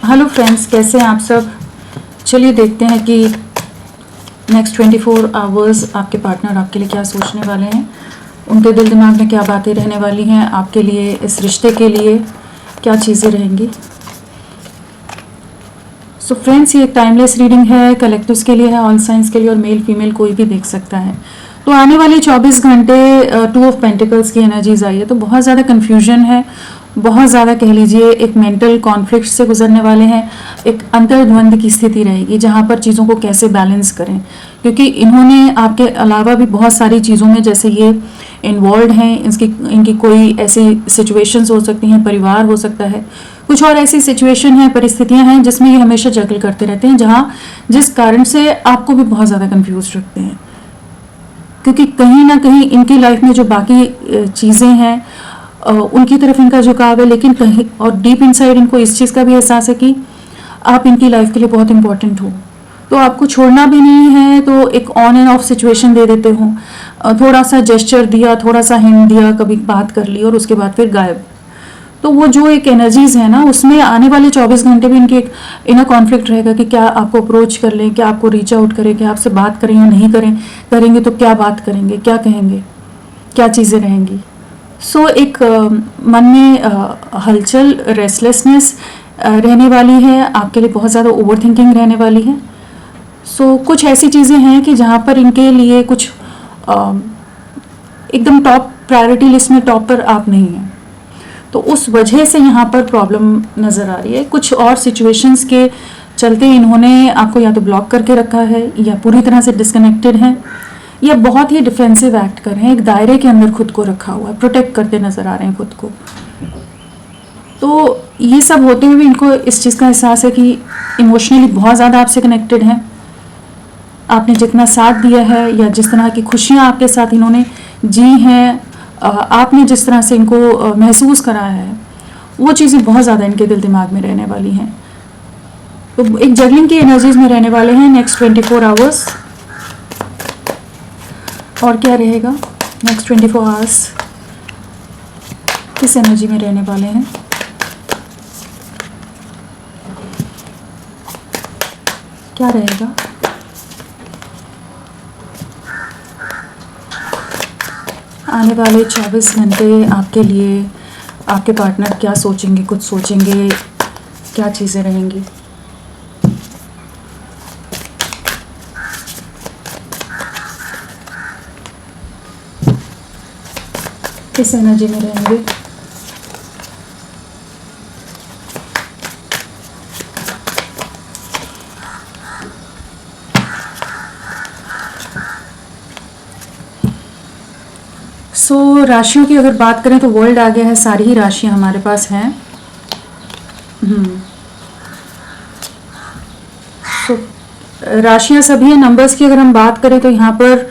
Hello friends, कैसे हैं आप सब। चलिए देखते हैं कि नेक्स्ट 24 आवर्स आपके पार्टनर आपके लिए क्या सोचने वाले हैं, उनके दिल दिमाग में क्या बातें रहने वाली हैं आपके लिए, इस रिश्ते के लिए क्या चीज़ें रहेंगी। सो फ्रेंड्स, ये एक टाइमलेस रीडिंग है, कलेक्टिव्स के लिए है, ऑल साइंस के लिए, और मेल फीमेल कोई भी देख सकता है। तो आने वाले 24 घंटे 2 ऑफ पेंटिकल्स की एनर्जीज आई है, तो बहुत ज़्यादा कन्फ्यूजन है, बहुत ज़्यादा कह लीजिए एक मेंटल कॉन्फ्लिक्ट से गुजरने वाले हैं। एक अंतर्द्वंद की स्थिति रहेगी जहाँ पर चीज़ों को कैसे बैलेंस करें, क्योंकि इन्होंने आपके अलावा भी बहुत सारी चीज़ों में जैसे ये इन्वॉल्व हैं, इनकी कोई ऐसी सिचुएशंस हो सकती हैं, परिवार हो सकता है, कुछ और ऐसी सिचुएशन है, परिस्थितियां हैं जिसमें ये हमेशा जगल करते रहते हैं, जहाँ जिस कारण से आपको भी बहुत ज़्यादा कंफ्यूज रखते हैं, क्योंकि कहीं ना कहीं इनकी लाइफ में जो बाकी चीज़ें हैं उनकी तरफ इनका झुकाव है, लेकिन कहीं और डीप इनसाइड इनको इस चीज़ का भी एहसास है कि आप इनकी लाइफ के लिए बहुत इंपॉर्टेंट हो, तो आपको छोड़ना भी नहीं है। तो एक ऑन एंड ऑफ सिचुएशन दे देते हो, थोड़ा सा जेस्चर दिया, थोड़ा सा हिंट दिया, कभी बात कर ली और उसके बाद फिर गायब। तो वो जो एक एनर्जीज है ना, उसमें आने वाले 24 घंटे भी इनके एक इनर कॉन्फ्लिक्ट रहेगा कि क्या आपको अप्रोच कर लें, क्या आपको रीच आउट करें, क्या आपसे बात करें या नहीं करें, करेंगे तो क्या बात करेंगे, क्या कहेंगे, क्या चीज़ें रहेंगी। सो एक मन में हलचल, रेस्टलेसनेस रहने वाली है, आपके लिए बहुत ज़्यादा ओवर थिंकिंग रहने वाली है। सो कुछ ऐसी चीज़ें हैं कि जहाँ पर इनके लिए कुछ एकदम टॉप प्रायोरिटी लिस्ट में टॉप पर आप नहीं हैं, तो उस वजह से यहाँ पर प्रॉब्लम नज़र आ रही है। कुछ और सिचुएशंस के चलते इन्होंने आपको या तो ब्लॉक करके रखा है, या पूरी तरह से डिस्कनेक्टेड हैं, या बहुत ही डिफेंसिव एक्ट कर रहे हैं, एक दायरे के अंदर खुद को रखा हुआ है, प्रोटेक्ट करते नज़र आ रहे हैं खुद को। तो ये सब होते हुए इनको इस चीज़ का एहसास है कि इमोशनली बहुत ज़्यादा आपसे कनेक्टेड हैं। आपने जितना साथ दिया है या जिस तरह की खुशियाँ आपके साथ इन्होंने जी हैं, आपने जिस तरह से इनको महसूस कराया है, वो चीज़ें बहुत ज़्यादा इनके दिल दिमाग में रहने वाली हैं। तो एक जगलिंग की एनर्जीज में रहने वाले हैं नेक्स्ट 24 आवर्स। और क्या रहेगा नेक्स्ट 24 आवर्स, किस एनर्जी में रहने वाले हैं। क्या रहेगा आने वाले 24 घंटे आपके लिए, आपके पार्टनर क्या सोचेंगे, कुछ सोचेंगे, क्या चीज़ें रहेंगी। किस एनर्जी में रहेंगे। सो राशियों की अगर बात करें तो वर्ल्ड आ गया है, सारी ही राशियां हमारे पास हैं। सो राशियां सभी हैं। नंबर्स की अगर हम बात करें तो यहाँ पर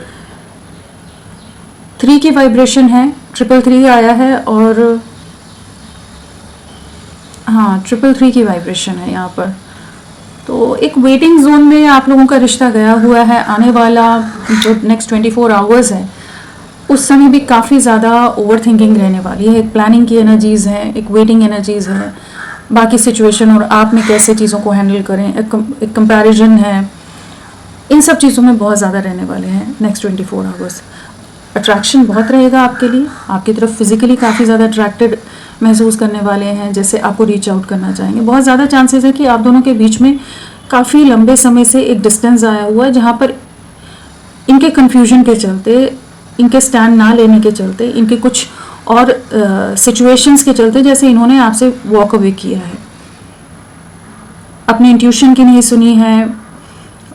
3 की वाइब्रेशन है, 333 आया है, और हाँ 333 की वाइब्रेशन है यहाँ पर। तो एक वेटिंग जोन में आप लोगों का रिश्ता गया हुआ है। आने वाला जो नेक्स्ट 24 आवर्स है उस समय भी काफ़ी ज़्यादा ओवर थिंकिंग रहने वाली है। एक प्लानिंग की एनर्जीज़ हैं, एक वेटिंग एनर्जीज़ है, बाकी सिचुएशन और आप में कैसे चीज़ों को हैंडल करें, एक कंपैरिजन है, इन सब चीज़ों में बहुत ज़्यादा रहने वाले हैं नेक्स्ट 24 आवर्स। अट्रैक्शन बहुत रहेगा आपके लिए, आपकी तरफ फिजिकली काफ़ी ज़्यादा अट्रैक्टेड महसूस करने वाले हैं, जैसे आपको रीच आउट करना चाहेंगे। बहुत ज़्यादा चांसेस है कि आप दोनों के बीच में काफ़ी लंबे समय से एक डिस्टेंस आया हुआ है, जहाँ पर इनके कन्फ्यूजन के चलते, इनके स्टैंड ना लेने के चलते, इनके कुछ और सिचुएशंस के चलते, जैसे इन्होंने आपसे वॉक अवे किया है, अपनी इंट्यूशन की नहीं सुनी है,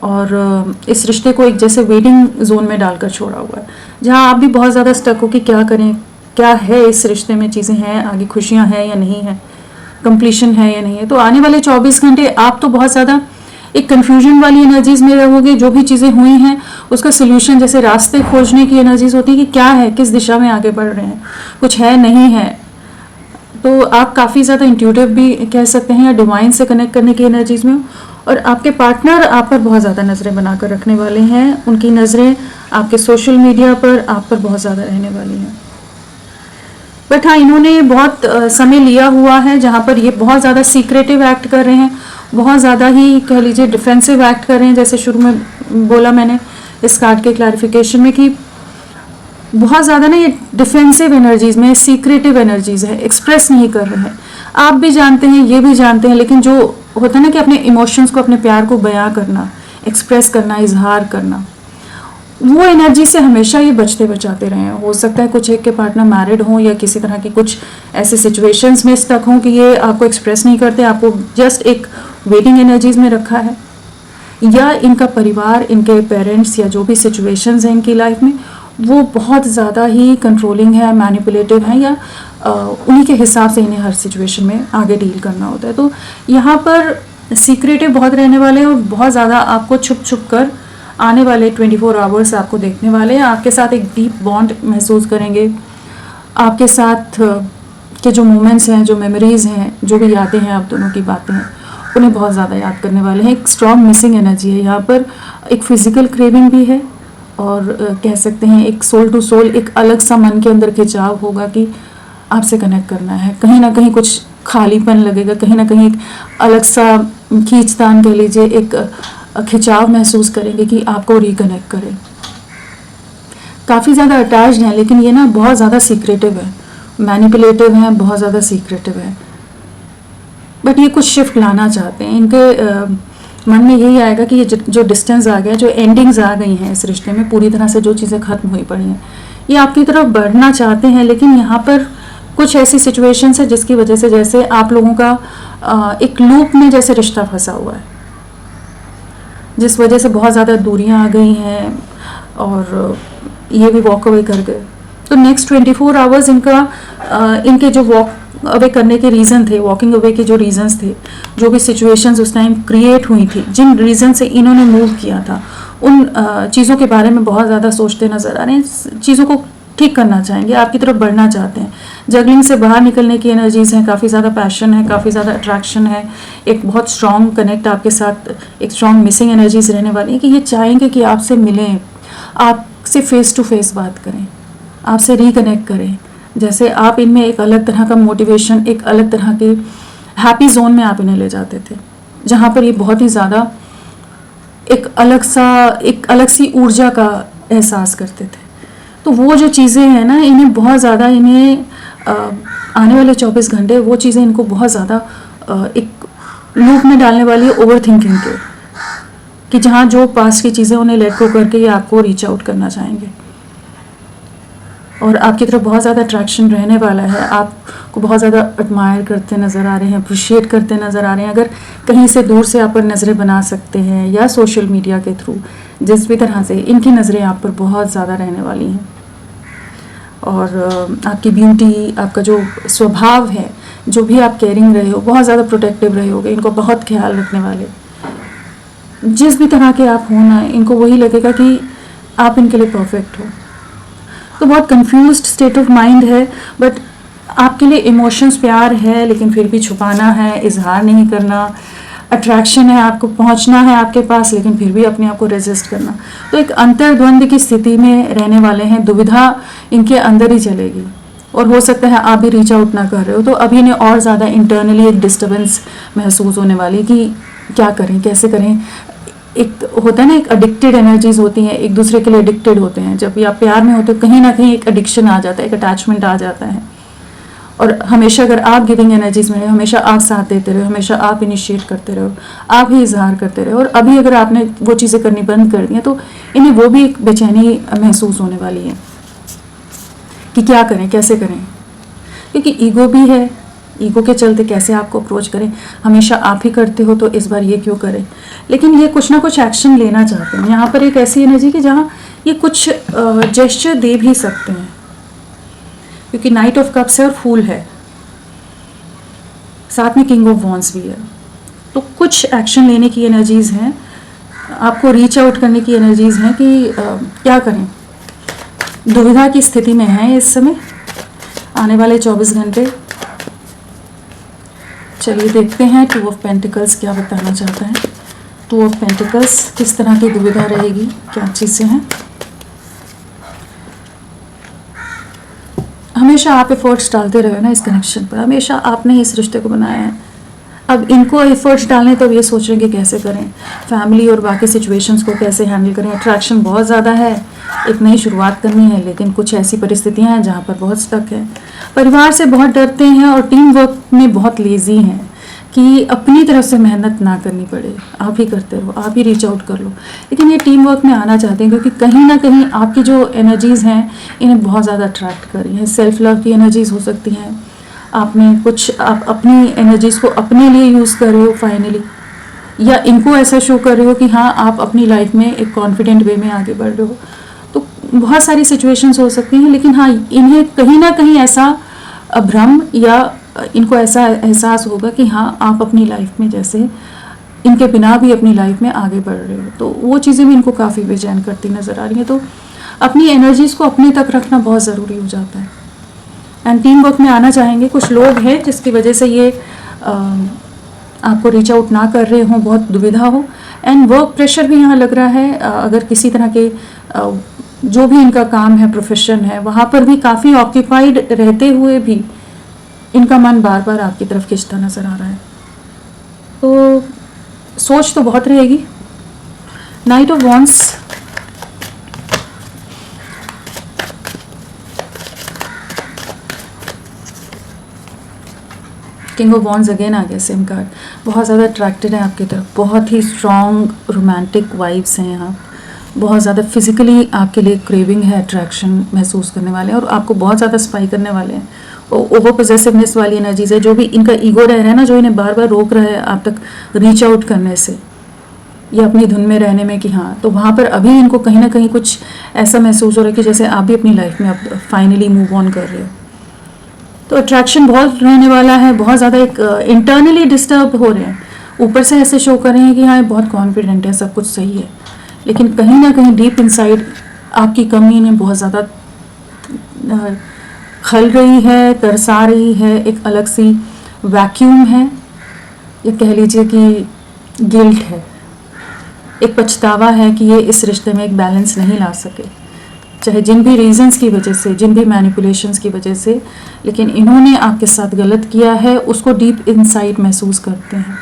और इस रिश्ते को एक जैसे वेटिंग जोन में डालकर छोड़ा हुआ है, जहां आप भी बहुत ज़्यादा स्टक हो कि क्या करें, क्या है इस रिश्ते में, चीज़ें हैं आगे, खुशियां हैं या नहीं है, कंप्लीशन है या नहीं है। तो आने वाले 24 घंटे आप तो बहुत ज़्यादा एक कन्फ्यूजन वाली एनर्जीज में रहोगे। जो भी चीज़ें हुई हैं उसका सोल्यूशन, जैसे रास्ते खोजने की एनर्जीज होती है कि क्या है, किस दिशा में आगे बढ़ रहे हैं, कुछ है नहीं है। तो आप काफ़ी ज़्यादा इंट्यूटिव भी कह सकते हैं, या डिवाइन से कनेक्ट करने की एनर्जीज में हो। और आपके पार्टनर आप पर बहुत ज़्यादा नज़रें बनाकर रखने वाले हैं, उनकी नज़रें आपके सोशल मीडिया पर आप पर बहुत ज़्यादा रहने वाली हैं। बट हाँ, इन्होंने बहुत समय लिया हुआ है जहाँ पर ये बहुत ज़्यादा सीक्रेटिव एक्ट कर रहे हैं, बहुत ज़्यादा ही कह लीजिए डिफेंसिव एक्ट कर रहे हैं, जैसे शुरू में बोला मैंने इस कार्ड के क्लैरिफिकेशन में कि बहुत ज़्यादा ना ये डिफेंसिव एनर्जीज में सीक्रेटिव एनर्जीज है, एक्सप्रेस नहीं कर रहे हैं। आप भी जानते हैं, ये भी जानते हैं, लेकिन जो होता है ना कि अपने इमोशंस को, अपने प्यार को बयां करना, एक्सप्रेस करना, इजहार करना, वो एनर्जी से हमेशा ये बचते बचाते रहे हैं। हो सकता है कुछ एक के पार्टनर मैरिड हों या किसी तरह की कुछ ऐसे सिचुएशंस में स्टक हों कि ये आपको एक्सप्रेस नहीं करते, आपको जस्ट एक वेटिंग एनर्जीज में रखा है, या इनका परिवार, इनके पेरेंट्स या जो भी सिचुएशंस हैं इनकी लाइफ में वो बहुत ज़्यादा ही कंट्रोलिंग है, मैनिपुलेटिव है, या उन्हीं के हिसाब से इन्हें हर सिचुएशन में आगे डील करना होता है। तो यहाँ पर सीक्रेटिव बहुत रहने वाले हैं और बहुत ज़्यादा आपको छुप छुप कर आने वाले 24 आवर्स आपको देखने वाले हैं। आपके साथ एक डीप बॉन्ड महसूस करेंगे, आपके साथ के जो मोमेंट्स हैं, जो मेमोरीज़ हैं, जो भी यादें हैं, आप दोनों की बातें हैं, उन्हें बहुत ज़्यादा याद करने वाले हैं। एक स्ट्रॉन्ग मिसिंग एनर्जी है यहाँ पर, एक फिजिकल क्रेविंग भी है और कह सकते हैं एक सोल टू सोल, एक अलग सा मन के अंदर खिंचाव होगा कि आपसे कनेक्ट करना है। कहीं ना कहीं कुछ खालीपन लगेगा, कहीं ना कहीं एक अलग सा खींचतान कह लीजिए, एक खिंचाव महसूस करेंगे कि आपको रिकनेक्ट करें। काफ़ी ज़्यादा अटैच्ड हैं, लेकिन ये ना बहुत ज़्यादा सीक्रेटिव है, मैनिपुलेटिव हैं, बहुत ज़्यादा सीक्रेटिव है, बट ये कुछ शिफ्ट लाना चाहते हैं। इनके मन में यही आएगा कि ये जो डिस्टेंस आ गया, जो एंडिंग्स आ गई हैं इस रिश्ते में, पूरी तरह से जो चीज़ें ख़त्म हुई पड़ी हैं, ये आपकी तरफ बढ़ना चाहते हैं। लेकिन यहाँ पर कुछ ऐसी सिचुएशंस है जिसकी वजह से जैसे आप लोगों का एक लूप में जैसे रिश्ता फंसा हुआ है, जिस वजह से बहुत ज़्यादा दूरियां आ गई हैं और ये भी वॉक अवे कर गए। तो नेक्स्ट 24 आवर्स इनके जो वॉक अवे करने के रीज़न थे, वॉकिंग अवे के जो रीज़न्स थे, जो भी सिचुएशंस उस टाइम क्रिएट हुई थी, जिन रीज़न से इन्होंने मूव किया था, उन चीज़ों के बारे में बहुत ज़्यादा सोचते नज़र आ रहे हैं, चीज़ों को ठीक करना चाहेंगे, आपकी तरफ बढ़ना चाहते हैं। जगलिंग से बाहर निकलने की एनर्जीज़ हैं, काफ़ी ज़्यादा पैशन है, काफ़ी ज़्यादा अट्रैक्शन है, एक बहुत स्ट्रॉन्ग कनेक्ट आपके साथ, एक स्ट्रॉन्ग मिसिंग एनर्जीज रहने वाली है कि ये चाहेंगे कि आपसे मिलें, आपसे फेस टू फेस बात करें, आपसे रिकनेक्ट करें। जैसे आप इनमें एक अलग तरह का मोटिवेशन, एक अलग तरह के हैप्पी जोन में आप इन्हें ले जाते थे, जहाँ पर ये बहुत ही ज़्यादा एक अलग सी ऊर्जा का एहसास करते थे। तो वो जो चीज़ें हैं ना, इन्हें बहुत ज़्यादा, आने वाले 24 घंटे वो चीज़ें इनको बहुत ज़्यादा एक लूप में डालने वाली है, ओवर थिंकिंग के, कि जहाँ जो पास्ट की चीज़ें उन्हें लेट गो करके ये आपको रीच आउट करना चाहेंगे और आपकी तरफ बहुत ज़्यादा अट्रैक्शन रहने वाला है। आपको बहुत ज़्यादा एडमायर करते नज़र आ रहे हैं, अप्रिशिएट करते नज़र आ रहे हैं। अगर कहीं से दूर से आप पर नज़रें बना सकते हैं या सोशल मीडिया के थ्रू, जिस भी तरह से, इनकी नज़रें आप पर बहुत ज़्यादा रहने वाली हैं। और आपकी ब्यूटी, आपका जो स्वभाव है, जो भी आप केयरिंग रहे हो, बहुत ज़्यादा प्रोटेक्टिव रहे होगे, इनको बहुत ख्याल रखने वाले, जिस भी तरह के आप हो ना, इनको वही लगेगा कि आप इनके लिए परफेक्ट हो। तो बहुत कंफ्यूज्ड स्टेट ऑफ माइंड है, बट आपके लिए इमोशंस प्यार है, लेकिन फिर भी छुपाना है, इजहार नहीं करना, अट्रैक्शन है, आपको पहुंचना है आपके पास, लेकिन फिर भी अपने आप को रेजिस्ट करना। तो एक अंतर्द्वंद की स्थिति में रहने वाले हैं, दुविधा इनके अंदर ही चलेगी और हो सकता है आप भी रीच आउट ना कर रहे हो, तो अभी इन्हें और ज़्यादा इंटरनली एक डिस्टर्बेंस महसूस होने वाली कि क्या करें, कैसे करें। एक होता है ना, एक एडिक्टेड एनर्जीज होती हैं, एक दूसरे के लिए एडिक्टेड होते हैं। जब भी आप प्यार में होते हो, कहीं ना कहीं एक एडिक्शन आ जाता है, एक अटैचमेंट आ जाता है। और हमेशा अगर आप गिविंग एनर्जीज में रहे, हमेशा आप साथ देते रहो, हमेशा आप इनिशिएट करते रहो, आप ही इजहार करते रहो, और अभी अगर आपने वो चीज़ें करनी बंद कर दी हैं, तो इन्हें वो भी एक बेचैनी महसूस होने वाली है कि क्या करें, कैसे करें, क्योंकि ईगो भी है। ईगो के चलते कैसे आपको अप्रोच करें, हमेशा आप ही करते हो तो इस बार ये क्यों करें। लेकिन ये कुछ ना कुछ एक्शन लेना चाहते हैं। यहाँ पर एक ऐसी एनर्जी कि जहाँ ये कुछ जेस्चर दे भी सकते हैं, क्योंकि नाइट ऑफ कप्स है और फूल है, साथ में किंग ऑफ वॉन्ड्स भी है। तो कुछ एक्शन लेने की एनर्जीज हैं, आपको रीच आउट करने की एनर्जीज हैं कि क्या करें। दुविधा की स्थिति में है इस समय, आने वाले 24 घंटे। चलिए देखते हैं 2 ऑफ पेंटिकल्स क्या बताना चाहता है। 2 ऑफ पेंटिकल्स, किस तरह की दुविधा रहेगी, क्या चीज़ें हैं। हमेशा आप एफर्ट्स डालते रहे ना इस कनेक्शन पर, हमेशा आपने इस रिश्ते को बनाया है, अब इनको एफर्ट्स डालने तो ये सोच रहे हैं कि कैसे करें, फैमिली और बाकी सिचुएशंस को कैसे हैंडल करें। अट्रैक्शन बहुत ज़्यादा है, एक नई शुरुआत करनी है, लेकिन कुछ ऐसी परिस्थितियां हैं जहाँ पर बहुत स्टक है। परिवार से बहुत डरते हैं और टीम वर्क में बहुत लेज़ी हैं कि अपनी तरफ से मेहनत ना करनी पड़े, आप ही करते रहो, आप ही रीच आउट कर लो। लेकिन ये टीम वर्क में आना चाहते हैं क्योंकि कहीं ना कहीं आपकी जो एनर्जीज़ हैं इन्हें बहुत ज़्यादा अट्रैक्ट कर रही हैं। सेल्फ लव की एनर्जीज़ हो सकती हैं, आपने कुछ आप अपनी एनर्जीज़ को अपने लिए यूज़ कर रहे हो फाइनली, या इनको ऐसा शो कर रहे हो कि हाँ आप अपनी लाइफ में एक कॉन्फिडेंट वे में आगे बढ़ रहे हो। तो बहुत सारी सिचुएशंस हो सकती हैं, लेकिन हाँ इन्हें कहीं ना कहीं ऐसा भ्रम या इनको ऐसा एहसास होगा कि हाँ आप अपनी लाइफ में जैसे इनके बिना भी अपनी लाइफ में आगे बढ़ रहे हो। तो वो चीज़ें भी इनको काफ़ी बेचैन करती नज़र आ रही हैं। तो अपनी एनर्जीज़ को अपने तक रखना बहुत ज़रूरी हो जाता है। एंड टीम वर्क में आना चाहेंगे। कुछ लोग हैं जिसकी वजह से ये आपको रीच आउट ना कर रहे हों, बहुत दुविधा हो। एंड वर्क प्रेशर भी यहाँ लग रहा है। अगर किसी तरह के जो भी इनका काम है, प्रोफेशन है, वहाँ पर भी काफ़ी ऑक्यूपाइड रहते हुए भी इनका मन बार बार आपकी तरफ खिंचता नज़र आ रहा है। तो सोच तो बहुत रहेगी। Knight of wands, king of wands again आ गया, सेम कार्ड। बहुत ज़्यादा अट्रैक्टेड है आपकी तरफ, बहुत ही स्ट्रॉन्ग रोमांटिक वाइब्स हैं यहाँ, बहुत ज़्यादा फिजिकली आपके लिए क्रेविंग है, अट्रैक्शन महसूस करने वाले हैं और आपको बहुत ज़्यादा स्पाई करने वाले हैं। ओवर पोजेसिवनेस वाली एनर्जीज है, जो भी इनका ईगो रह रहा है ना, जो इन्हें बार बार रोक रहा है आप तक रीच आउट करने से या अपनी धुन में रहने में कि हाँ, तो वहाँ पर अभी इनको कहीं ना कहीं कुछ ऐसा महसूस हो रहा है कि जैसे आप भी अपनी लाइफ में अब फाइनली मूव ऑन कर रहे हो। तो अट्रैक्शन बहुत रहने वाला है, बहुत ज़्यादा एक इंटरनली डिस्टर्ब हो रहे हैं। ऊपर से ऐसे शो कर रहे हैं कि हाँ बहुत कॉन्फिडेंट है, सब कुछ सही है, लेकिन कहीं ना कहीं डीप इनसाइड आपकी कमी इन्हें बहुत ज़्यादा खल रही है, तरसा रही है। एक अलग सी वैक्यूम है, ये कह लीजिए कि गिल्ट है, एक पछतावा है कि ये इस रिश्ते में एक बैलेंस नहीं ला सके, चाहे जिन भी रीजंस की वजह से, जिन भी मैनिपुलेशंस की वजह से, लेकिन इन्होंने आपके साथ गलत किया है, उसको डीप इनसाइड महसूस करते हैं।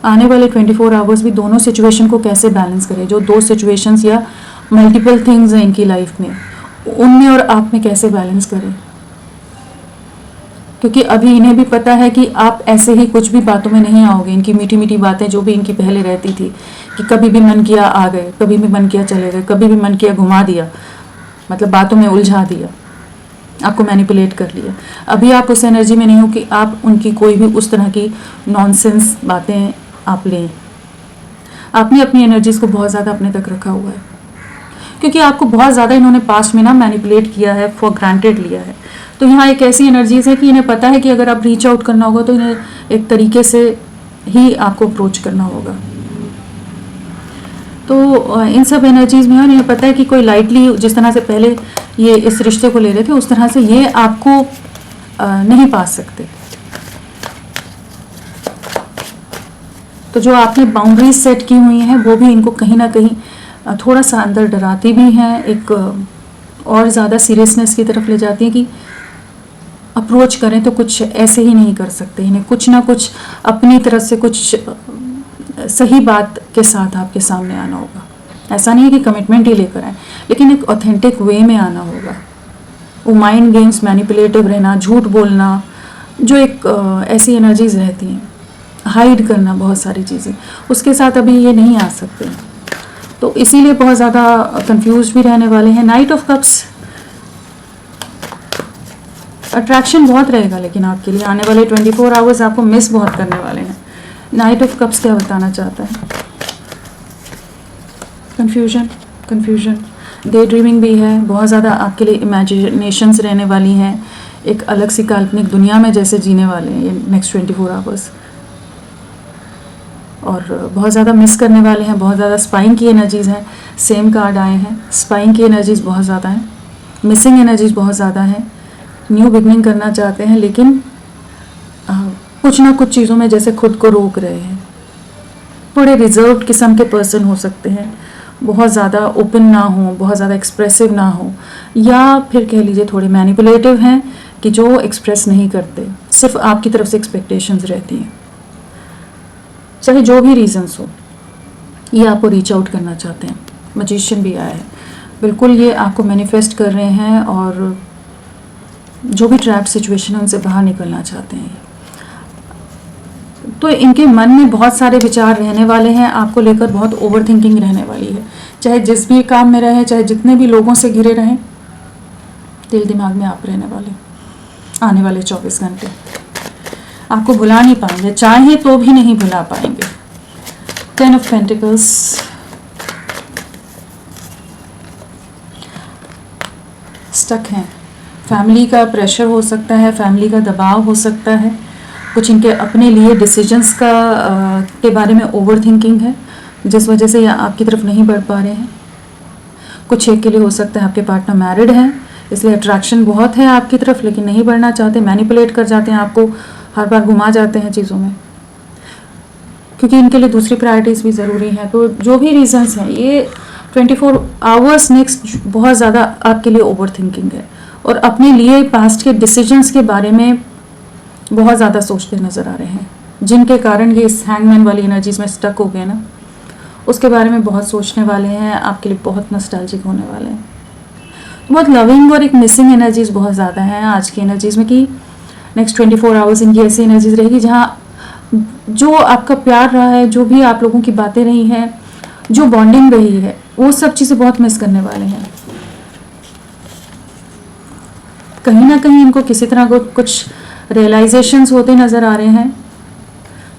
आने वाले 24 आवर्स भी दोनों सिचुएशन को कैसे बैलेंस करें, जो दो सिचुएशंस या मल्टीपल थिंग्स हैं इनकी लाइफ में, उनमें और आप में कैसे बैलेंस करें। क्योंकि अभी इन्हें भी पता है कि आप ऐसे ही कुछ भी बातों में नहीं आओगे। इनकी मीठी मीठी बातें जो भी इनकी पहले रहती थी कि कभी भी मन किया आ गए, कभी भी मन किया चले गए, कभी भी मन किया घुमा दिया, मतलब बातों में उलझा दिया, आपको मैनिपुलेट कर लिया। अभी आप उस एनर्जी में नहीं हो कि आप उनकी कोई भी उस तरह की नॉनसेंस बातें आप लें। आपने अपनी एनर्जीज को बहुत ज़्यादा अपने तक रखा हुआ है क्योंकि आपको बहुत ज़्यादा इन्होंने पास्ट में ना मैनिपुलेट किया है, फॉर ग्रांटेड लिया है। तो यहाँ एक ऐसी एनर्जीज है कि इन्हें पता है कि अगर आप रीच आउट करना होगा तो इन्हें एक तरीके से ही आपको अप्रोच करना होगा। तो इन सब एनर्जीज में इन्हें पता है कि कोई लाइटली, जिस तरह से पहले ये इस रिश्ते को ले रहे थे, उस तरह से ये आपको नहीं पा सकते। तो जो आपने बाउंड्रीज सेट की हुई हैं वो भी इनको कहीं ना कहीं थोड़ा सा अंदर डराती भी हैं, एक और ज़्यादा सीरियसनेस की तरफ ले जाती हैं कि अप्रोच करें तो कुछ ऐसे ही नहीं कर सकते, इन्हें कुछ ना कुछ अपनी तरफ से कुछ सही बात के साथ आपके सामने आना होगा। ऐसा नहीं है कि कमिटमेंट ही लेकर आए, लेकिन एक ऑथेंटिक वे में आना होगा। वो माइंड गेम्स, मैनिपुलेटिव रहना, झूठ बोलना, जो एक ऐसी एनर्जीज रहती हैं, हाइड करना बहुत सारी चीज़ें, उसके साथ अभी ये नहीं आ सकते। तो इसीलिए बहुत ज़्यादा कंफ्यूज भी रहने वाले हैं। नाइट ऑफ कप्स, अट्रैक्शन बहुत रहेगा लेकिन आपके लिए आने वाले 24 आवर्स आपको मिस बहुत करने वाले हैं। नाइट ऑफ कप्स क्या बताना चाहता है? कन्फ्यूजन, डे ड्रीमिंग भी है, बहुत ज़्यादा आपके लिए इमेजिनेशंस रहने वाली हैं, एक अलग सी काल्पनिक दुनिया में जैसे जीने वाले हैं ये नेक्स्ट 24 आवर्स, और बहुत ज़्यादा मिस करने वाले हैं। बहुत ज़्यादा स्पाइंग की एनर्जीज़ हैं, सेम कार्ड आए हैं, स्पाइंग की एनर्जीज़ बहुत ज़्यादा हैं, मिसिंग एनर्जीज़ बहुत ज़्यादा हैं, न्यू बिगनिंग करना चाहते हैं लेकिन कुछ ना कुछ चीज़ों में जैसे खुद को रोक रहे हैं। थोड़े रिजर्व्ड किस्म के पर्सन हो सकते हैं, बहुत ज़्यादा ओपन ना हो, बहुत ज़्यादा एक्सप्रेसिव ना हो, या फिर कह लीजिए थोड़े मैनिपुलेटिव हैं कि जो एक्सप्रेस नहीं करते, सिर्फ आपकी तरफ से एक्सपेक्टेशंस रहती हैं। चाहे जो भी रीजंस हो, ये आपको रीच आउट करना चाहते हैं। मैजिशियन भी आया है, बिल्कुल ये आपको मैनिफेस्ट कर रहे हैं और जो भी ट्रैप सिचुएशन है उनसे बाहर निकलना चाहते हैं। तो इनके मन में बहुत सारे विचार रहने वाले हैं, आपको लेकर बहुत ओवर थिंकिंग रहने वाली है। चाहे जिस भी काम में रहे, चाहे जितने भी लोगों से घिरे रहें, दिल दिमाग में आप रहने वाले आने वाले 24 घंटे। आपको भुला नहीं पाएंगे, चाहे तो भी नहीं भुला पाएंगे। 10 ऑफ पेंटिकल्स, स्टक हैं। फैमिली का प्रेशर हो सकता है, फैमिली का दबाव हो सकता है, कुछ इनके अपने लिए डिसीजंस के बारे में ओवर थिंकिंग है, जिस वजह से ये आपकी तरफ नहीं बढ़ पा रहे हैं। कुछ एक के लिए हो सकता है आपके पार्टनर मैरिड हैं, इसलिए अट्रैक्शन बहुत है आपकी तरफ, लेकिन नहीं बढ़ना चाहते, मैनिपुलेट कर जाते हैं आपको, हर बार घुमा जाते हैं चीज़ों में, क्योंकि इनके लिए दूसरी प्रायोरिटीज़ भी ज़रूरी हैं। तो जो भी रीजंस हैं, ये 24 आवर्स नेक्स्ट बहुत ज़्यादा आपके लिए ओवर थिंकिंग है, और अपने लिए पास्ट के डिसीजंस के बारे में बहुत ज़्यादा सोचते नज़र आ रहे हैं, जिनके कारण ये इस हैंगमैन वाली एनर्जीज में स्टक हो गए ना, उसके बारे में बहुत सोचने वाले हैं, आपके लिए बहुत नॉस्टैल्जिक होने वाले हैं। बहुत लविंग और एक मिसिंग एनर्जीज बहुत ज़्यादा है आज की एनर्जीज में, कि नेक्स्ट 24 आवर्स इनकी ऐसी एनर्जीज रहेगी जहाँ जो आपका प्यार रहा है, जो भी आप लोगों की बातें रही हैं, जो बॉन्डिंग रही है, वो सब चीज़ें बहुत मिस करने वाले हैं। कहीं ना कहीं इनको किसी तरह को कुछ रियलाइजेशंस होते नज़र आ रहे हैं,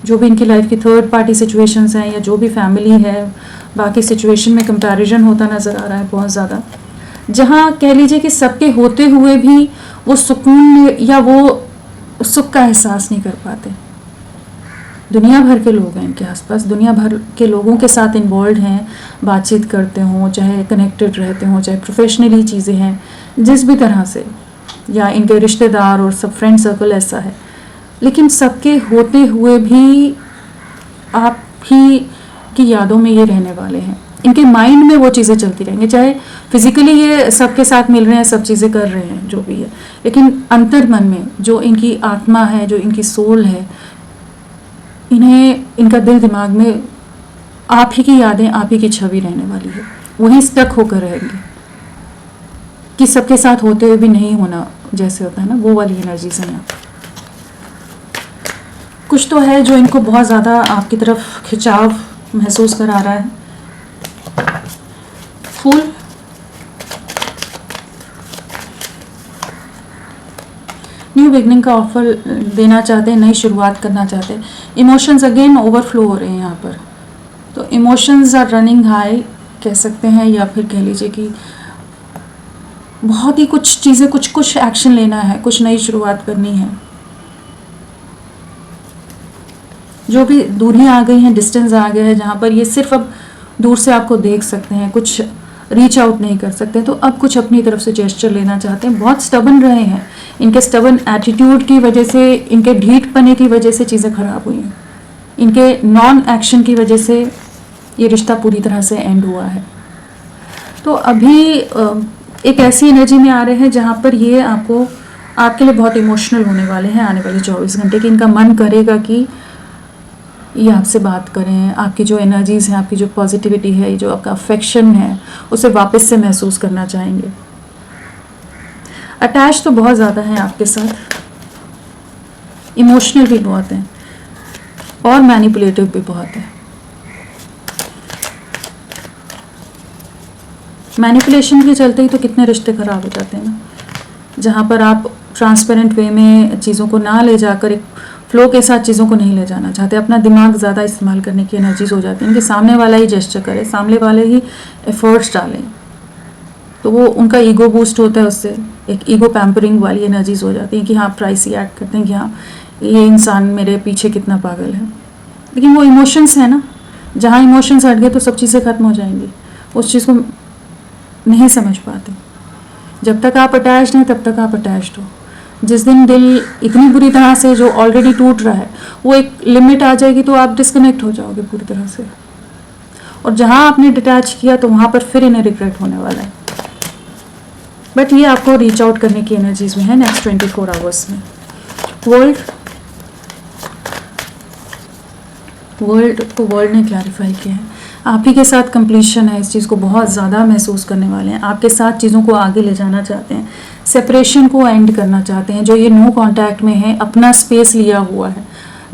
जो भी इनकी लाइफ की थर्ड पार्टी सिचुएशंस हैं, या जो भी फैमिली है, बाकी सिचुएशन में कंपैरिजन होता नज़र आ रहा है बहुत ज़्यादा, जहाँ कह लीजिए कि सबके होते हुए भी वो सुकून या वो सुख का एहसास नहीं कर पाते। दुनिया भर के लोग हैं इनके आसपास, दुनिया भर के लोगों के साथ इन्वॉल्व हैं, बातचीत करते हों, चाहे कनेक्टेड रहते हों, चाहे प्रोफेशनली चीज़ें हैं, जिस भी तरह से, या इनके रिश्तेदार और सब फ्रेंड सर्कल ऐसा है, लेकिन सबके होते हुए भी आप ही की यादों में ये रहने वाले हैं। इनके माइंड में वो चीज़ें चलती रहेंगी, चाहे फिजिकली ये सबके साथ मिल रहे हैं, सब चीज़ें कर रहे हैं, जो भी है, लेकिन अंतर मन में जो इनकी आत्मा है, जो इनकी सोल है, इन्हें इनका दिल दिमाग में आप ही की यादें, आप ही की छवि रहने वाली है। वहीं स्टक होकर रहेंगे कि सबके साथ होते हुए भी नहीं होना, जैसे होता है ना, वो वाली एनर्जीज हैं। कुछ तो है जो इनको बहुत ज़्यादा आपकी तरफ खिंचाव महसूस करा रहा है। फूल, न्यू बिगनिंग का ऑफर देना चाहते हैं, नई शुरुआत करना चाहते हैं। इमोशंस अगेन ओवरफ्लो हो रहे हैं यहाँ पर, तो इमोशंस आर रनिंग हाई कह सकते हैं, या फिर कह लीजिए कि बहुत ही कुछ चीज़ें, कुछ एक्शन लेना है, कुछ नई शुरुआत करनी है। जो भी दूरियां आ गई हैं, डिस्टेंस आ गया है, जहाँ पर ये सिर्फ अब दूर से आपको देख सकते हैं, कुछ रीच आउट नहीं कर सकते, तो अब कुछ अपनी तरफ से जेस्चर लेना चाहते हैं। बहुत स्टबन रहे हैं, इनके स्टबन एटीट्यूड की वजह से, इनके ढीठपने की वजह से चीज़ें खराब हुई हैं, इनके नॉन एक्शन की वजह से ये रिश्ता पूरी तरह से एंड हुआ है। तो अभी एक ऐसी एनर्जी में आ रहे हैं जहाँ पर ये आपके लिए बहुत इमोशनल होने वाले हैं आने वाले 24 घंटे, कि इनका मन करेगा कि ये आपसे बात करें, आपकी जो एनर्जीज हैं, आपकी जो पॉजिटिविटी है, जो आपका अफेक्शन है, उसे वापस से महसूस करना चाहेंगे। अटैच तो बहुत ज़्यादा हैं आपके साथ, इमोशनल भी बहुत हैं, और मैनिपुलेटिव भी बहुत है। मैनिपुलेशन के चलते ही तो कितने रिश्ते खराब हो जाते हैं ना, जहाँ पर आप ट्रांसपेरेंट वे में चीज़ों को ना ले जाकर एक फ्लो के साथ चीज़ों को नहीं ले जाना चाहते, अपना दिमाग ज़्यादा इस्तेमाल करने की एनर्जीज हो जाती हैं कि सामने वाला ही जेस्चर करे, सामने वाले ही एफर्ट्स डालें, तो वो उनका ईगो बूस्ट होता है, उससे एक ईगो पैम्परिंग वाली एनर्जीज हो जाती हैं कि हाँ प्राइसी एक्ट करते हैं कि हाँ ये इंसान मेरे पीछे कितना पागल है। लेकिन वो इमोशंस है ना, जहाँ इमोशंस हट गए तो सब चीज़ें खत्म हो जाएंगी, उस चीज़ को नहीं समझ पाते। जब तक आप अटैच्ड हैं तब तक आप अटैच्ड हो, जिस दिन दिल इतनी बुरी तरह से जो ऑलरेडी टूट रहा है वो एक लिमिट आ जाएगी तो आप डिस्कनेक्ट हो जाओगे पूरी तरह से, और जहाँ आपने डिटैच किया तो वहाँ पर फिर इन्हें रिग्रेट होने वाला है। बट ये आपको रीच आउट करने की एनर्जीज में है नेक्स्ट 24 आवर्स में। वर्ल्ड, वर्ल्ड को वर्ल्ड ने क्लैरिफाई किया है। आप ही के साथ कंप्लीशन है, इस चीज़ को बहुत ज़्यादा महसूस करने वाले हैं। आपके साथ चीज़ों को आगे ले जाना चाहते हैं, सेपरेशन को एंड करना चाहते हैं। जो ये नो कांटेक्ट में है, अपना स्पेस लिया हुआ है,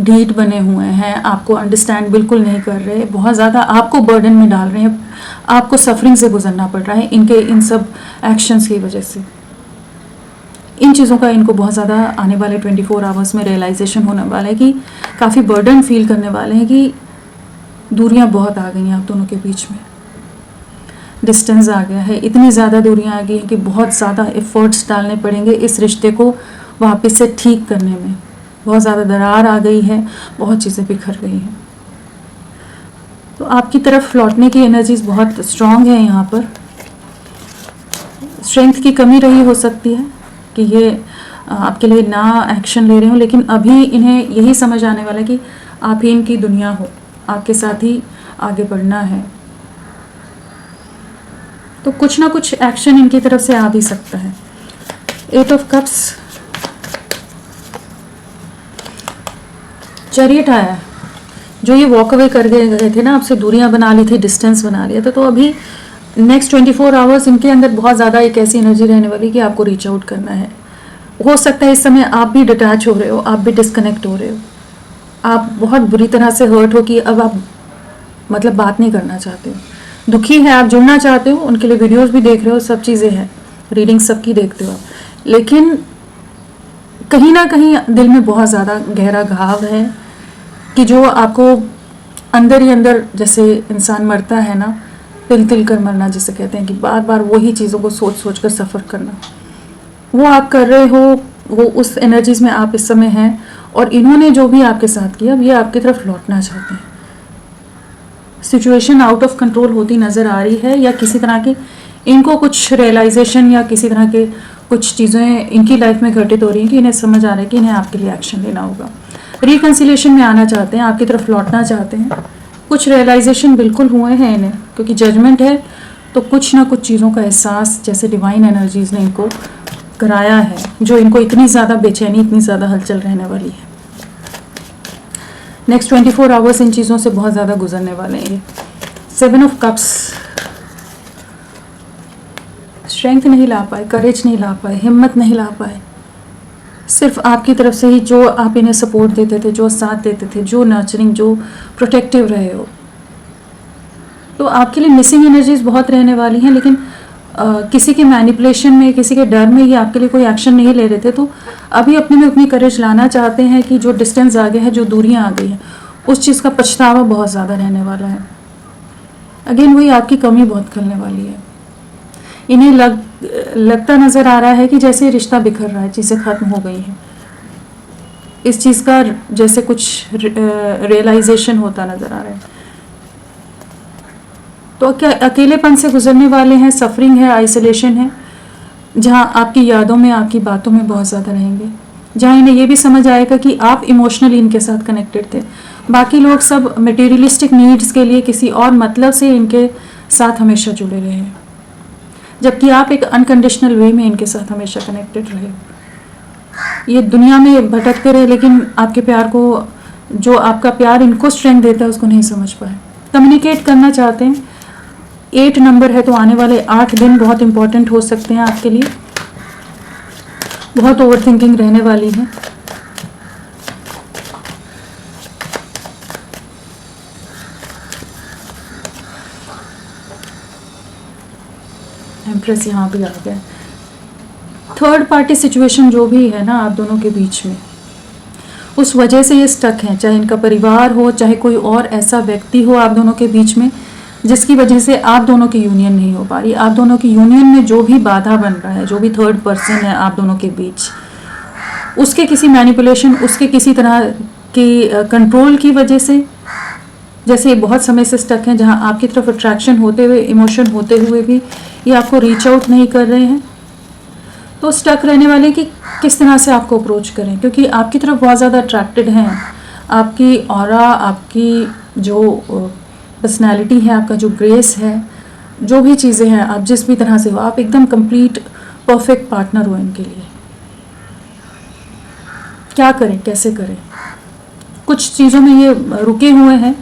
ढीठ बने हुए हैं, आपको अंडरस्टैंड बिल्कुल नहीं कर रहे, बहुत ज़्यादा आपको बर्डन में डाल रहे हैं, आपको सफरिंग से गुजरना पड़ रहा है इनके इन सब एक्शंस की वजह से। इन चीज़ों का इनको बहुत ज़्यादा आने वाले 24 आवर्स में रियलाइजेशन होने वाला है कि काफ़ी बर्डन फील करने वाले हैं कि दूरियां बहुत आ गई हैं आप दोनों के बीच में, डिस्टेंस आ गया है, इतनी ज़्यादा दूरियां आ गई हैं कि बहुत ज़्यादा एफर्ट्स डालने पड़ेंगे इस रिश्ते को वापस से ठीक करने में। बहुत ज़्यादा दरार आ गई है, बहुत चीज़ें बिखर गई हैं। तो आपकी तरफ लौटने की एनर्जीज बहुत स्ट्रांग है। यहाँ पर स्ट्रेंथ की कमी रही हो सकती है कि ये आपके लिए ना एक्शन ले रहे हो, लेकिन अभी इन्हें यही समझ आने वाला है कि आप ही इनकी दुनिया हो, आपके साथ ही आगे बढ़ना है। तो कुछ ना कुछ एक्शन इनकी तरफ से आ भी सकता है। 8 ऑफ कप्स, चैरियट आया है। जो ये वॉक अवे कर गए थे ना, आपसे दूरियां बना ली थी, डिस्टेंस बना लिया था, तो अभी नेक्स्ट 24 आवर्स इनके अंदर बहुत ज़्यादा एक ऐसी एनर्जी रहने वाली कि आपको रीच आउट करना है। हो सकता है इस समय आप भी डिटैच हो रहे हो, आप भी डिस्कनेक्ट हो रहे हो, आप बहुत बुरी तरह से हर्ट हो कि अब आप मतलब बात नहीं करना चाहते हो, दुखी है, आप जुड़ना चाहते हो, उनके लिए वीडियोस भी देख रहे हो, सब चीज़ें हैं, रीडिंग सबकी देखते हो आप, लेकिन कहीं ना कहीं दिल में बहुत ज़्यादा गहरा घाव है कि जो आपको अंदर ही अंदर, जैसे इंसान मरता है ना, तिल तिल कर मरना जिसे कहते हैं, कि बार बार वही चीज़ों को सोच सोच कर सफ़र करना, वो आप कर रहे हो। वो उस एनर्जीज में आप इस समय हैं, और इन्होंने जो भी आपके साथ किया, अब ये आपकी तरफ लौटना चाहते हैं। सिचुएशन आउट ऑफ कंट्रोल होती नज़र आ रही है, या किसी तरह की इनको कुछ रियलाइजेशन या किसी तरह के कुछ चीज़ें इनकी लाइफ में घटित हो रही हैं कि इन्हें समझ आ रहा है कि इन्हें आपके लिए एक्शन लेना होगा। रिकन्सिलेशन में आना चाहते हैं, आपकी तरफ लौटना चाहते हैं। कुछ रियलाइजेशन बिल्कुल हुए हैं इन्हें, क्योंकि जजमेंट है, तो कुछ ना कुछ चीज़ों का एहसास जैसे डिवाइन एनर्जीज ने इनको कराया है, जो इनको इतनी ज़्यादा बेचैनी, इतनी ज़्यादा हलचल रहने वाली है। नेक्स्ट 24 आवर्स इन चीज़ों से बहुत ज़्यादा गुजरने वाले हैं। 7 ऑफ कप्स, स्ट्रेंथ नहीं ला पाए, करेज नहीं ला पाए, हिम्मत नहीं ला पाए। सिर्फ आपकी तरफ से ही जो आप इन्हें सपोर्ट देते थे, जो साथ देते थे, जो नर्चरिंग, जो प्रोटेक्टिव रहे हो, तो आपके लिए मिसिंग एनर्जीज बहुत रहने वाली हैं। लेकिन किसी के मैनिपुलेशन में, किसी के डर में ये आपके लिए कोई एक्शन नहीं ले रहे थे, तो अभी अपने में उतनी करेज लाना चाहते हैं कि जो डिस्टेंस आ गया है, जो दूरियां आ गई हैं, उस चीज़ का पछतावा बहुत ज़्यादा रहने वाला है। अगेन वही आपकी कमी बहुत खलने वाली है। इन्हें लगता नज़र आ रहा है कि जैसे रिश्ता बिखर रहा है, चीज़ें ख़त्म हो गई हैं, इस चीज़ का जैसे कुछ रियलाइजेशन होता नज़र आ रहा है। तो क्या अकेलेपन से गुजरने वाले हैं, सफरिंग है, आइसोलेशन है, जहाँ आपकी यादों में, आपकी बातों में बहुत ज़्यादा रहेंगे, जहाँ इन्हें ये भी समझ आएगा कि आप इमोशनली इनके साथ कनेक्टेड थे। बाकी लोग सब मटेरियलिस्टिक नीड्स के लिए किसी और मतलब से इनके साथ हमेशा जुड़े रहे हैं, जबकि आप एक अनकंडीशनल वे में इनके साथ हमेशा कनेक्टेड रहे। ये दुनिया में भटकते रहे, लेकिन आपके प्यार को, जो आपका प्यार इनको स्ट्रेंथ देता है, उसको नहीं समझ पाए। कम्युनिकेट करना चाहते हैं। 8 नंबर है, तो आने वाले 8 दिन बहुत इंपॉर्टेंट हो सकते हैं आपके लिए। बहुत ओवर थिंकिंग रहने वाली है। एम्प्रेस यहाँ भी आ गया। थर्ड पार्टी सिचुएशन जो भी है ना आप दोनों के बीच में, उस वजह से ये स्टक हैं, चाहे इनका परिवार हो, चाहे कोई और ऐसा व्यक्ति हो आप दोनों के बीच में, जिसकी वजह से आप दोनों की यूनियन नहीं हो पा रही। आप दोनों की यूनियन में जो भी बाधा बन रहा है, जो भी थर्ड पर्सन है आप दोनों के बीच, उसके किसी मैनिपुलेशन, उसके किसी तरह की कंट्रोल की वजह से, जैसे बहुत समय से स्टक हैं, जहां आपकी तरफ अट्रैक्शन होते हुए, इमोशन होते हुए भी ये आपको रीच आउट नहीं कर रहे हैं, तो स्टक रहने वाले कि किस तरह से आपको अप्रोच करें, क्योंकि आपकी तरफ बहुत ज़्यादा अट्रैक्टेड हैं। आपकी ऑरा, आपकी जो पर्सनैलिटी है, आपका जो ग्रेस है, जो भी चीज़ें हैं, आप जिस भी तरह से हो, आप एकदम कंप्लीट परफेक्ट पार्टनर हो इनके लिए। क्या करें, कैसे करें? कुछ चीज़ों में ये रुके हुए हैं,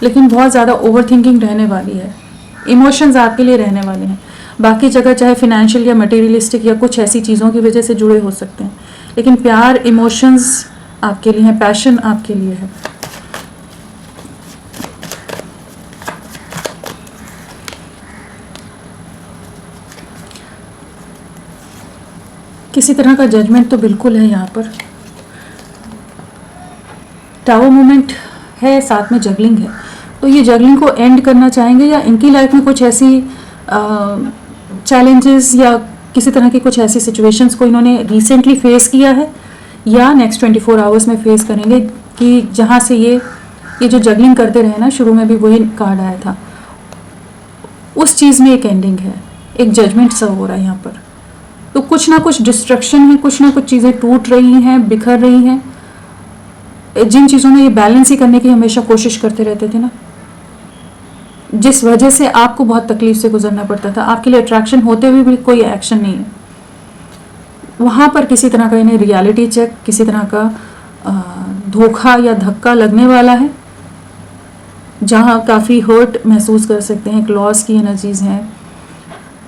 लेकिन बहुत ज़्यादा ओवर थिंकिंग रहने वाली है। इमोशंस आपके लिए रहने वाले हैं। बाकी जगह चाहे फिनेंशियल या मटेरियलिस्टिक या कुछ ऐसी चीज़ों की वजह से जुड़े हो सकते हैं, लेकिन प्यार, इमोशंस आपके लिए है, पैशन आपके लिए है। किसी तरह का जजमेंट तो बिल्कुल है यहाँ पर। टावर मोमेंट है, साथ में जगलिंग है, तो ये जगलिंग को एंड करना चाहेंगे, या इनकी लाइफ में कुछ ऐसी चैलेंजेस या किसी तरह की कुछ ऐसी सिचुएशंस को इन्होंने रिसेंटली फेस किया है, या नेक्स्ट 24 आवर्स में फेस करेंगे, कि जहाँ से ये जो जगलिंग करते रहे ना, शुरू में भी वही कार्ड आया था, उस चीज़ में एक एंडिंग है, एक जजमेंट सा हो रहा है यहाँ पर। तो कुछ ना कुछ डिस्ट्रक्शन है, कुछ ना कुछ चीज़ें टूट रही हैं, बिखर रही हैं। जिन चीज़ों में ये बैलेंस ही करने की हमेशा कोशिश करते रहते थे ना, जिस वजह से आपको बहुत तकलीफ से गुजरना पड़ता था, आपके लिए अट्रैक्शन होते हुए भी कोई एक्शन नहीं है, वहाँ पर किसी तरह का इन्हें रियलिटी चेक, किसी तरह का धोखा या धक्का लगने वाला है, जहाँ काफ़ी हर्ट महसूस कर सकते हैं। एक लॉस की एनर्जीज़ हैं,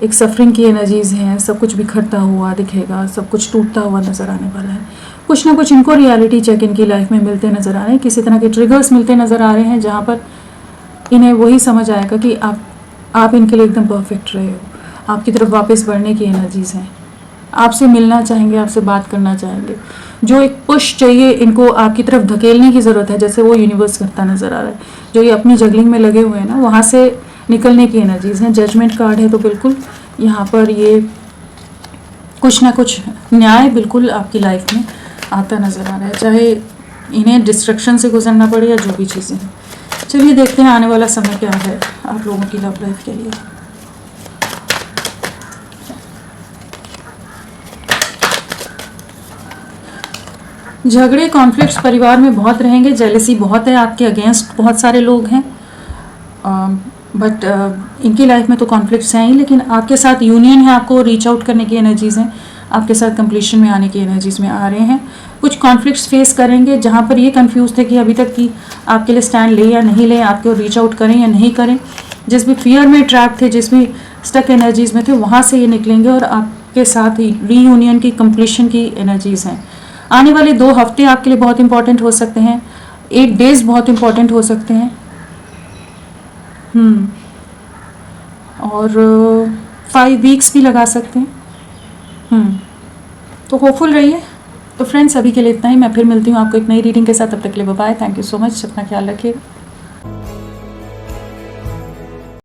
एक सफरिंग की एनर्जीज़ हैं, सब कुछ बिखरता हुआ दिखेगा, सब कुछ टूटता हुआ नज़र आने वाला है। कुछ ना कुछ इनको रियलिटी चेक इनकी लाइफ में मिलते नज़र आ रहे हैं, किसी तरह के ट्रिगर्स मिलते नज़र आ रहे हैं, जहाँ पर इन्हें वही समझ आएगा कि आप इनके लिए एकदम परफेक्ट रहे हो, आपकी तरफ वापस बढ़ने की एनर्जीज़ हैं, आपसे मिलना चाहेंगे, आपसे बात करना चाहेंगे। जो एक पुश चाहिए इनको आपकी तरफ धकेलने की ज़रूरत है, जैसे वो यूनिवर्स करता नज़र आ रहा है, जो ये अपनी जगलिंग में लगे हुए हैं ना, वहाँ से निकलने की एनर्जीज़ हैं। जजमेंट कार्ड है, तो बिल्कुल यहाँ पर ये कुछ ना कुछ न्याय बिल्कुल आपकी लाइफ में आता नज़र आ रहा है, चाहे इन्हें डिस्ट्रक्शन से गुजरना पड़े या जो भी चीज़ें हैं। चलिए देखते हैं आने वाला समय क्या है आप लोगों की लव लाइफ के लिए। झगड़े, कॉन्फ्लिक्ट्स परिवार में बहुत रहेंगे, जेलसी बहुत है, आपके अगेंस्ट बहुत सारे लोग हैं, बट इनकी लाइफ में तो कॉन्फ्लिक्ट्स हैं ही, लेकिन आपके साथ यूनियन है, आपको रीच आउट करने की एनर्जीज़ हैं, आपके साथ कंप्लीशन में आने की एनर्जीज़ में आ रहे हैं। कुछ कॉन्फ्लिक्ट्स फेस करेंगे जहाँ पर ये कंफ्यूज थे कि अभी तक कि आपके लिए स्टैंड ले या नहीं ले, आपको रीच आउट करें या नहीं करें। जिस भी फियर में ट्रैप थे, जिस भी स्टक एनर्जीज़ में थे, वहाँ से ये निकलेंगे और आपके साथ ही रीयूनियन की, कंप्लीशन की एनर्जीज़ हैं। आने वाले 2 हफ्ते आपके लिए बहुत इंपॉर्टेंट हो सकते हैं, 8 डेज बहुत इंपॉर्टेंट हो सकते हैं, और 5 वीक्स भी लगा सकते हैं। तो होपफुल रहिए। तो फ्रेंड्स, अभी के लिए इतना ही। मैं फिर मिलती हूँ आपको एक नई रीडिंग के साथ। तब तक के लिए bye bye. Thank you so much. अपना ख्याल रखिए।